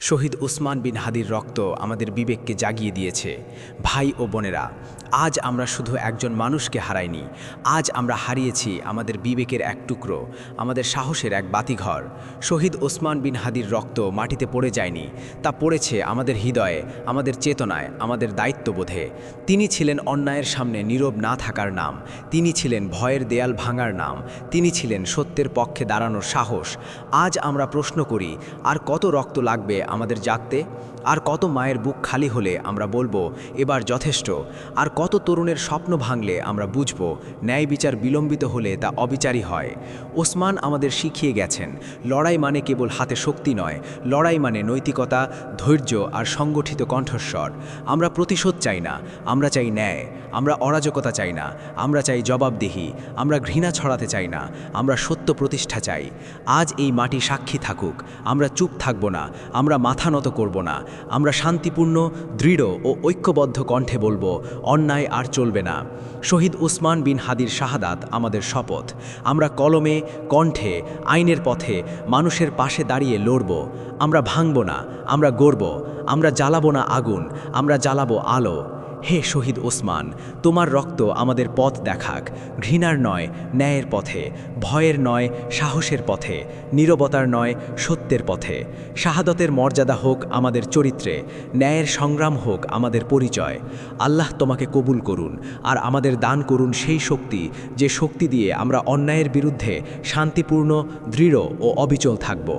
শহীদ উসমান বিন হাদির রক্ত আমাদের বিবেককে জাগিয়ে দিয়েছে। ভাই ও বোনেরা, আজ আমরা শুধু একজন মানুষকে হারাইনি, আজ আমরা হারিয়েছি আমাদের বিবেকের এক টুকরো, আমাদের সাহসের এক বাতিঘর। শহীদ উসমান বিন হাদির রক্ত মাটিতে পড়ে যায়নি, তা পড়েছে আমাদের হৃদয়ে, আমাদের চেতনায়, আমাদের দায়িত্ববোধে। তিনি ছিলেন অন্যায়ের সামনে নীরব না থাকার নাম, তিনি ছিলেন ভয়ের দেয়াল ভাঙার নাম, তিনি ছিলেন সত্যের পক্ষে দাঁড়ানোর সাহস। আজ আমরা প্রশ্ন করি, আর কত রক্ত লাগবে আমাদের জাগতে? আর কত মায়ের বুক খালি হলে আমরা বলবো এবার যথেষ্ট? আর কত তরুণের স্বপ্ন ভাঙলে আমরা বুঝব ন্যায় বিচার বিলম্বিত হলে তা অবিচারই হয়। ওসমান আমাদের শিখিয়ে গেছেন, লড়াই মানে কেবল হাতে শক্তি নয়, লড়াই মানে নৈতিকতা, ধৈর্য আর সংগঠিত কণ্ঠস্বর। আমরা প্রতিশোধ চাই না, আমরা চাই ন্যায়। আমরা অরাজকতা চাই না, আমরা চাই জবাবদিহি। আমরা ঘৃণা ছড়াতে চাই না, আমরা সত্য প্রতিষ্ঠা চাই। আজ এই মাটি সাক্ষী থাকুক, আমরা চুপ থাকব না, আমরা মাথা নত করব না। আমরা শান্তিপূর্ণ, দৃঢ় ও ঐক্যবদ্ধ কণ্ঠে বলবো, অন্যায় আর চলবে না। শহীদ উসমান বিন হাদির শাহাদাত আমাদের শপথ। আমরা কলমে, কণ্ঠে, আইনের পথে মানুষের পাশে দাঁড়িয়ে লড়ব। আমরা ভাঙব না, আমরা গড়ব। আমরা জ্বালাবো না আগুন, আমরা জ্বালাবো আলো। হে শহীদ ওসমান, তোমার রক্ত আমাদের পথ দেখাক, ঘৃণার নয় ন্যায়ের পথে, ভয়ের নয় সাহসের পথে, নীরবতার নয় সত্যের পথে। শাহাদতের মর্যাদা হোক আমাদের চরিত্রে, ন্যায়ের সংগ্রাম হোক আমাদের পরিচয়। আল্লাহ তোমাকে কবুল করুন, আর আমাদের দান করুন সেই শক্তি, যে শক্তি দিয়ে আমরা অন্যায়ের বিরুদ্ধে শান্তিপূর্ণ, দৃঢ় ও অবিচল থাকব।